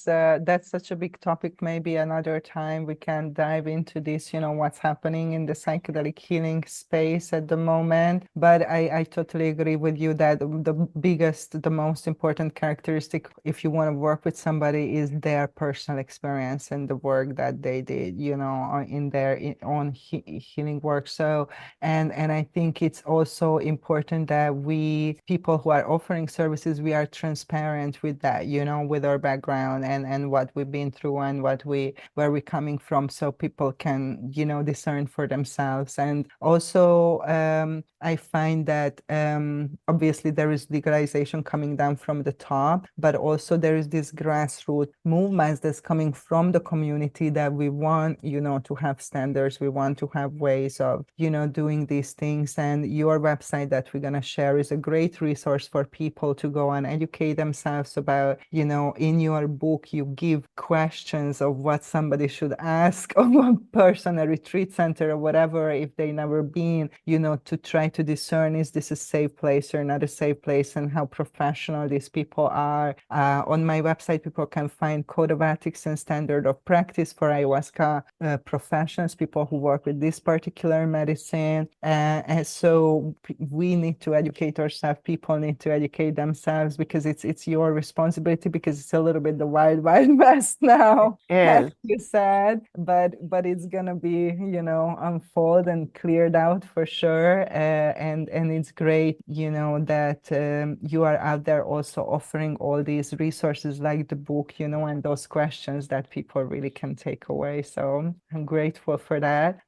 That's such a big topic. Maybe another time we can dive into this, what's happening in the psychedelic healing space at the moment. But I totally agree with you that the most important characteristic, if you want to work with somebody, is their personal experience and the work that they did, in their own healing work. So, and I think it's also important that people who are offering services, we are transparent with that, with our background and what we've been through and where we're coming from, so people can, discern for themselves. And also, I find that obviously there is legalization coming down from the top, but also there is this grassroots movements that's coming from the community that we want, to have standards. We want to have ways of, doing these things. And your website that we're going to share is a great resource for people to go and educate themselves about, in your book, you give questions of what somebody should ask of a person, a retreat center or whatever, if they never been, to try to discern, is this a safe place or not a safe place, and how professional these people are. On my website, people can find code of ethics and standard of practice for ayahuasca professionals, people who work with this particular medicine. And so we need to educate ourselves. People need to educate themselves, because it's your responsibility, because it's a little bit the wild west now, as you said, but it's gonna be, unfold and cleared out for sure. And it's great, that you are out there also offering all these resources like the book, and those questions that people really can take away. So I'm grateful for that.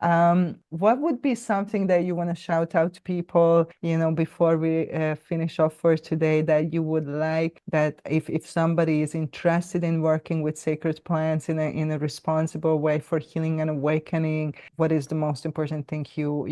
What would be something that you want to shout out to people, before we finish off for today, that you would like, that if somebody is interested in working with sacred plants in a responsible way for healing and awakening, what is the most important thing you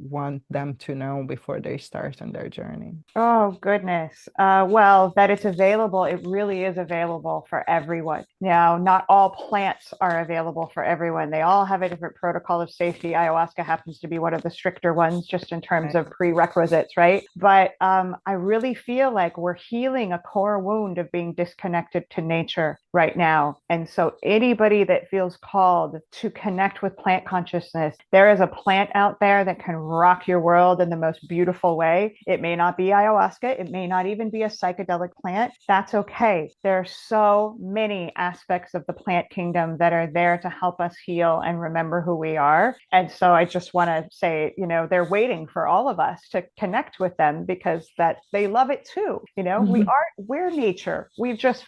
want them to know before they start on their journey? Oh, goodness. Well, that it's available. It really is available for everyone. Now, not all plants are available for everyone. They all have a different protocol of safety. Ayahuasca happens to be one of the stricter ones, just in terms of prerequisites, right? But I really feel like we're healing a core wound of being disconnected to nature. right now. And so anybody that feels called to connect with plant consciousness, there is a plant out there that can rock your world in the most beautiful way. It may not be ayahuasca. It may not even be a psychedelic plant. That's okay. There are so many aspects of the plant kingdom that are there to help us heal and remember who we are. And so I just want to say, they're waiting for all of us to connect with them, because that they love it too. We're nature. We've just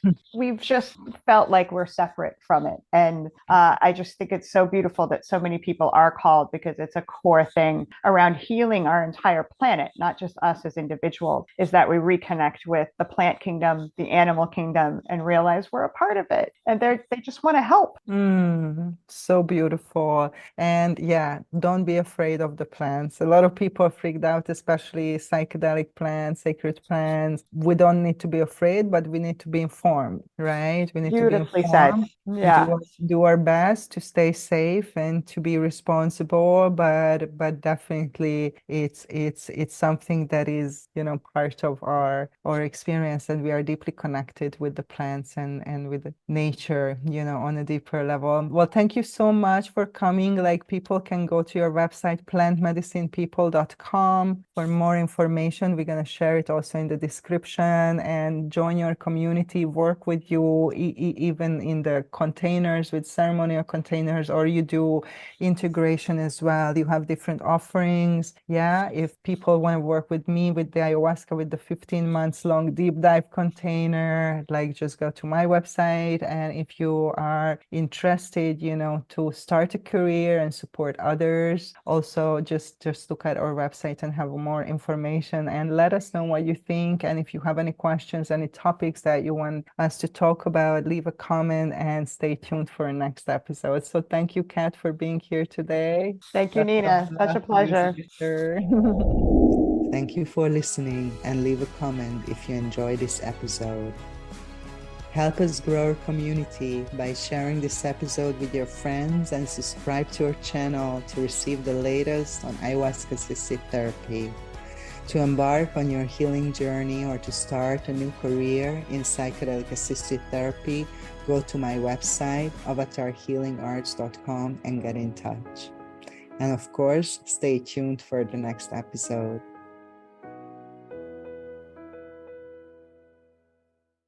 felt like we're separate from it. And I just think it's so beautiful that so many people are called, because it's a core thing around healing our entire planet, not just us as individuals, is that we reconnect with the plant kingdom, the animal kingdom, and realize we're a part of it. And they just want to help. So beautiful. And yeah, don't be afraid of the plants. A lot of people are freaked out, especially psychedelic plants, sacred plants. We don't need to be afraid, but we need to be informed, right? We need to be Beautifully said. informed. Yeah. Do our best to stay safe and to be responsible, but definitely it's something that is, part of our experience, and we are deeply connected with the plants and with nature, on a deeper level. Well, thank you so much for coming. Like, people can go to your website, plantmedicinepeople.com, for more information. We're going to share it also in the description, and join your community, work with you, even in the containers, with ceremonial containers, or you do integration as well. You have different offerings. Yeah, if people want to work with me with the ayahuasca, with the 15 months long deep dive container, like, just go to my website. And if you are interested, to start a career and support others, also just look at our website and have more information, and let us know what you think. And if you have any questions, any topics that you want us to talk about, leave a comment, and stay tuned for our next episode. So thank you, Kat, for being here today. Thank you, Nina. Such a pleasure. Thank you for listening, and leave a comment if you enjoyed this episode. Help us grow our community by sharing this episode with your friends, and subscribe to our channel to receive the latest on Ayahuasca Assisted Therapy. To embark on your healing journey, or to start a new career in Psychedelic Assisted Therapy, go to my website, avatarhealingarts.com, and get in touch. And of course, stay tuned for the next episode.